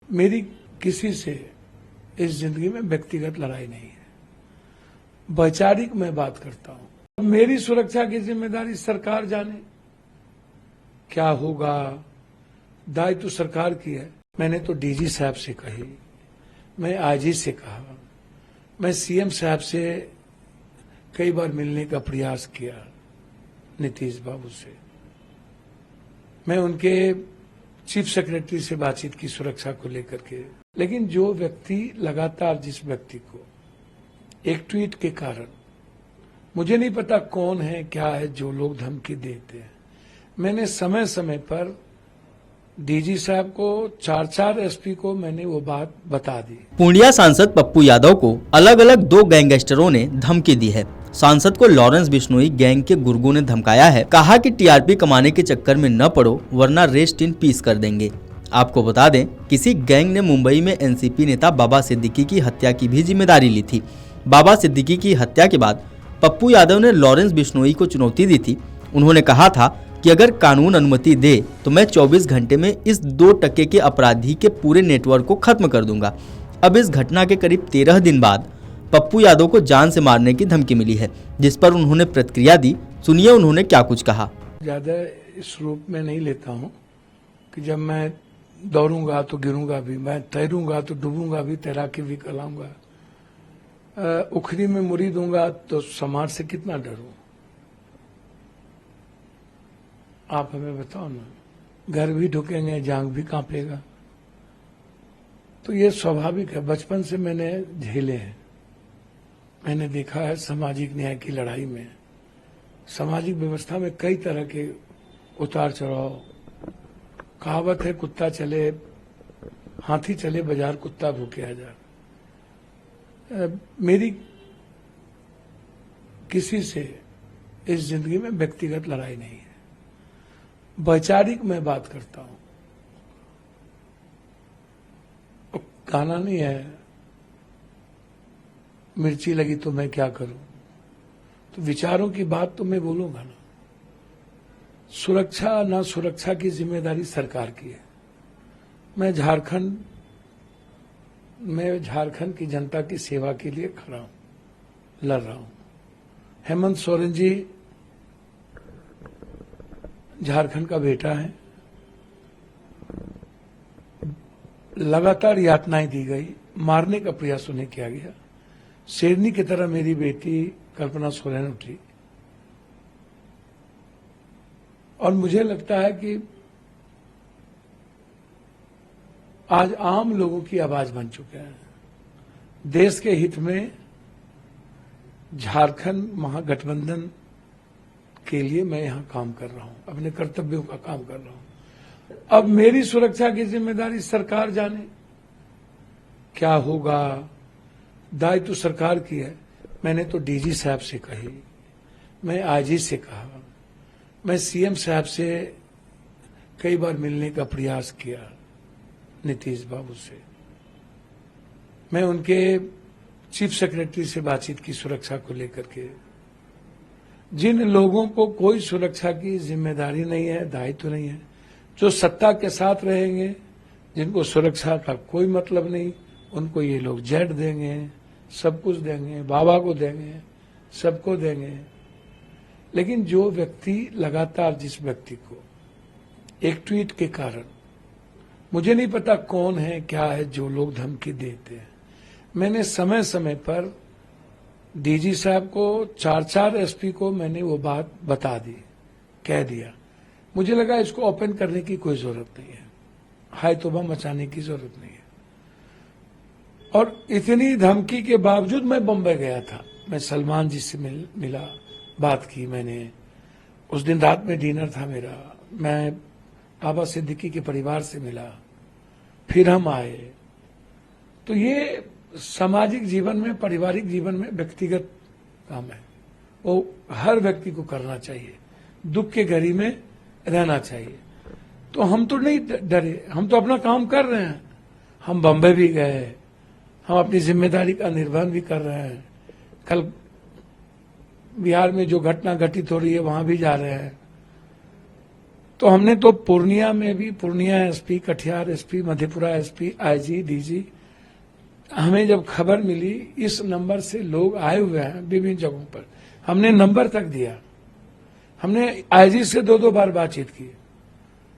मेरी किसी से इस जिंदगी में व्यक्तिगत लड़ाई नहीं है, वैचारिक मैं बात करता हूं। मेरी सुरक्षा की जिम्मेदारी सरकार जाने, क्या होगा दायित्व तो सरकार की है। मैंने तो डीजी साहब से कही, मैं आईजी से कहा, मैं सीएम साहब से कई बार मिलने का प्रयास किया, नीतीश बाबू से, मैं उनके चीफ सेक्रेटरी से बातचीत की सुरक्षा को लेकर के। लेकिन जो व्यक्ति लगातार जिस व्यक्ति को एक ट्वीट के कारण, मुझे नहीं पता कौन है क्या है, जो लोग धमकी देते हैं, मैंने समय समय पर डीजी साहब को, 4 एसपी को मैंने वो बात बता दी। पूर्णिया सांसद पप्पू यादव को अलग अलग 2 गैंगस्टरों ने धमकी दी है। सांसद को लॉरेंस बिश्नोई गैंग के गुर्गों ने धमकाया है, कहा कि टीआरपी कमाने के चक्कर में न पड़ो वरना रेस्ट इन पीस कर देंगे। आपको बता दें, किसी गैंग ने मुंबई में एनसीपी नेता बाबा सिद्दीकी की हत्या की भी जिम्मेदारी ली थी। बाबा सिद्दीकी की हत्या के बाद पप्पू यादव ने लॉरेंस बिश्नोई को चुनौती दी थी। उन्होंने कहा था कि अगर कानून अनुमति दे तो मैं 24 घंटे में इस 2 टके के अपराधी के पूरे नेटवर्क को खत्म कर दूंगा। अब इस घटना के करीब 13 दिन बाद पप्पू यादव को जान से मारने की धमकी मिली है, जिस पर उन्होंने प्रतिक्रिया दी। सुनिए उन्होंने क्या कुछ कहा। ज्यादा इस रूप में नहीं लेता हूं कि जब मैं दौड़ूंगा तो गिरूंगा भी, मैं तैरूंगा तो डूबूंगा भी, तैराकी भी कराऊंगा, उखरी में मुरी दूंगा तो समाज से कितना डरूं। आप हमें बताओ ना, घर भी ढुकेंगे, जांग भी कांपेगा, तो ये स्वाभाविक है। बचपन से मैंने झेले हैं, मैंने देखा है सामाजिक न्याय की लड़ाई में, सामाजिक व्यवस्था में कई तरह के उतार चढ़ाव। कहावत है, कुत्ता चले हाथी चले बाजार, कुत्ता भूखे हजार। मेरी किसी से इस जिंदगी में व्यक्तिगत लड़ाई नहीं है, वैचारिक मैं बात करता हूं। गाना नहीं है, मिर्ची लगी तो मैं क्या करूं, तो विचारों की बात तो मैं बोलूंगा ना। सुरक्षा ना सुरक्षा की जिम्मेदारी सरकार की है। मैं झारखंड की जनता की सेवा के लिए खड़ा हूं, लड़ रहा हूं। हेमंत सोरेन जी झारखंड का बेटा है, लगातार यातनाएं दी गई, मारने का प्रयास उन्हें किया गया। शेरनी की तरह मेरी बेटी कल्पना सोरेन उठी, और मुझे लगता है कि आज आम लोगों की आवाज बन चुके हैं। देश के हित में झारखंड महागठबंधन के लिए मैं यहां काम कर रहा हूं, अपने कर्तव्यों का काम कर रहा हूं। अब मेरी सुरक्षा की जिम्मेदारी सरकार जाने, क्या होगा दायित्व तो सरकार की है। मैंने तो डीजी साहब से कही, मैं आईजी से कहा, मैं सीएम साहब से कई बार मिलने का प्रयास किया, नीतीश बाबू से, मैं उनके चीफ सेक्रेटरी से बातचीत की सुरक्षा को लेकर के। जिन लोगों को कोई सुरक्षा की जिम्मेदारी नहीं है, दायित्व नहीं है, जो सत्ता के साथ रहेंगे, जिनको सुरक्षा का कोई मतलब नहीं, उनको ये लोग जेट देंगे, सब कुछ देंगे, बाबा को देंगे, सबको देंगे। लेकिन जो व्यक्ति लगातार जिस व्यक्ति को एक ट्वीट के कारण, मुझे नहीं पता कौन है क्या है, जो लोग धमकी देते हैं, मैंने समय समय पर डीजी साहब को, 4 एसपी को मैंने वो बात बता दी, कह दिया। मुझे लगा इसको ओपन करने की कोई जरूरत नहीं है, हाय तौबा मचाने की जरूरत नहीं है। और इतनी धमकी के बावजूद मैं बम्बई गया था, मैं सलमान जी से मिला, बात की मैंने। उस दिन रात में डिनर था मेरा, मैं बाबा सिद्दीकी के परिवार से मिला, फिर हम आए। तो ये सामाजिक जीवन में, पारिवारिक जीवन में व्यक्तिगत काम है, वो हर व्यक्ति को करना चाहिए। दुख के घड़ी में रहना चाहिए। तो हम तो नहीं डरे, हम तो अपना काम कर रहे हैं। हम बम्बई भी गए, हम अपनी जिम्मेदारी का निर्वहन भी कर रहे हैं। कल बिहार में जो घटना घटित हो रही है, वहां भी जा रहे हैं। तो हमने तो पूर्णिया में भी, Purnia SP, Katihar SP, Madhepura SP, IG, DG, हमें जब खबर मिली इस नंबर से लोग आए हुए हैं विभिन्न जगहों पर, हमने नंबर तक दिया। हमने आईजी से 2-2 बार बातचीत की।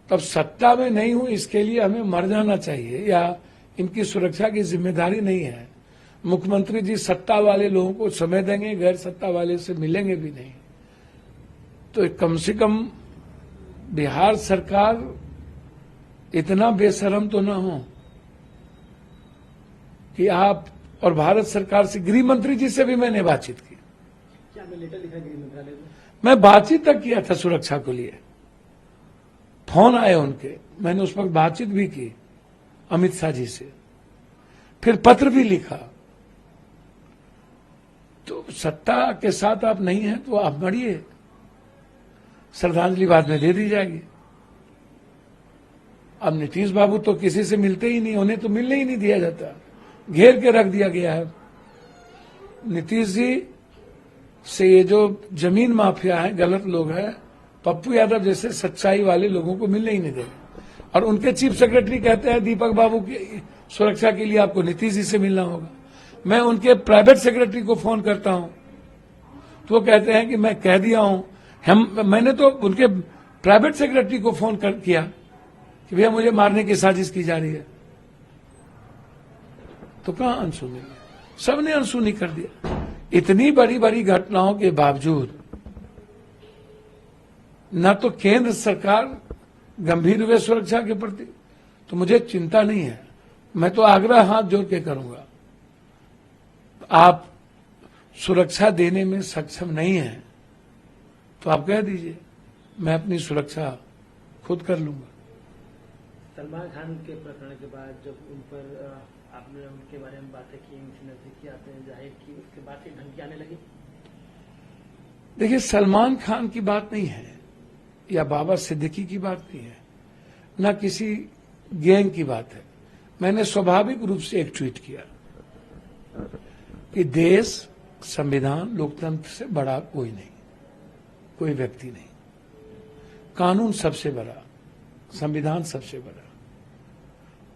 तब सत्ता में नहीं हूं इसके लिए हमें मर जाना चाहिए या इनकी सुरक्षा की जिम्मेदारी नहीं है। मुख्यमंत्री जी सत्ता वाले लोगों को समय देंगे, गैर सत्ता वाले से मिलेंगे भी नहीं। तो कम से कम बिहार सरकार इतना बेशरम तो ना हो कि आप, और भारत सरकार से, गृह मंत्री जी से भी मैंने बातचीत की। क्या आपने लेटर लिखा गृह मंत्रालय को? मैं बातचीत तक किया था सुरक्षा को लिए, फोन आए उनके, मैंने उस वक्त बातचीत भी की अमित शाह जी से, फिर पत्र भी लिखा। तो सत्ता के साथ आप नहीं हैं तो आप मरिए, श्रद्धांजलि बाद में दे दी जाएगी। अब नीतीश बाबू तो किसी से मिलते ही नहीं, उन्हें तो मिलने ही नहीं दिया जाता, घेर के रख दिया गया है। नीतीश जी से ये जो जमीन माफिया है, गलत लोग हैं, पप्पू यादव जैसे सच्चाई वाले लोगों को मिलने ही नहीं देंगे। और उनके चीफ सेक्रेटरी कहते हैं दीपक बाबू की सुरक्षा के लिए आपको नीतीश जी से मिलना होगा। मैं उनके प्राइवेट सेक्रेटरी को फोन करता हूं तो वो कहते हैं कि मैं कह दिया हूं। मैंने तो उनके प्राइवेट सेक्रेटरी को फोन किया कि भैया मुझे मारने की साजिश की जा रही है, तो कहां अनसुनी है, सबने अनसुनी कर दिया। इतनी बड़ी बड़ी घटनाओं के बावजूद न तो केंद्र सरकार गंभीर हुए सुरक्षा के प्रति, तो मुझे चिंता नहीं है। मैं तो आग्रह हाथ जोड़ के करूंगा, आप सुरक्षा देने में सक्षम नहीं हैं तो आप कह दीजिए, मैं अपनी सुरक्षा खुद कर लूंगा। सलमान खान के प्रकरण के बाद जब उन पर आपने उनके बारे में बातें की, उनसे नजदीकी आपने जाहिर की, उसके बाद से धमकी आने लगी? देखिए, सलमान खान की बात नहीं है या बाबा सिद्दीकी की बात नहीं है, ना किसी गैंग की बात है। मैंने स्वाभाविक रूप से एक ट्वीट किया कि देश, संविधान, लोकतंत्र से बड़ा कोई नहीं, कोई व्यक्ति नहीं। कानून सबसे बड़ा, संविधान सबसे बड़ा,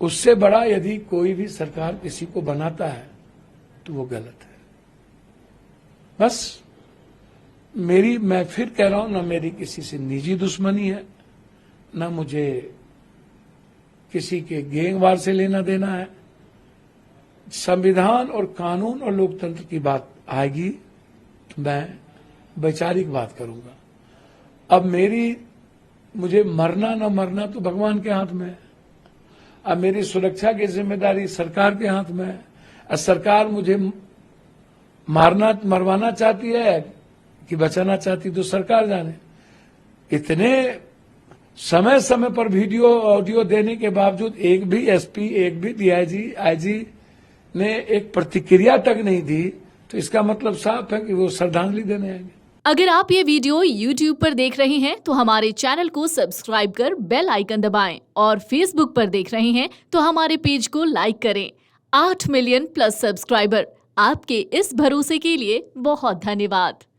उससे बड़ा यदि कोई भी सरकार किसी को बनाता है तो वो गलत है। बस मैं फिर कह रहा हूं, ना मेरी किसी से निजी दुश्मनी है, ना मुझे किसी के गैंगवार से लेना देना है। संविधान और कानून और लोकतंत्र की बात आएगी तो मैं वैचारिक बात करूंगा। अब मुझे मरना न मरना तो भगवान के हाथ में है। अब मेरी सुरक्षा की जिम्मेदारी सरकार के हाथ में है। अब सरकार मुझे मरवाना चाहती है कि बचाना चाहती, तो सरकार जाने। इतने समय समय पर वीडियो ऑडियो देने के बावजूद एक भी एसपी, एक भी डीआईजी, आईजी ने एक प्रतिक्रिया तक नहीं दी, तो इसका मतलब साफ है कि वो श्रद्धांजलि देने आएंगे। अगर आप ये वीडियो YouTube पर देख रहे हैं तो हमारे चैनल को सब्सक्राइब कर बेल आइकन दबाएं, और Facebook पर देख रहे हैं तो हमारे पेज को लाइक करें। 8 मिलियन प्लस सब्सक्राइबर, आपके इस भरोसे के लिए बहुत धन्यवाद।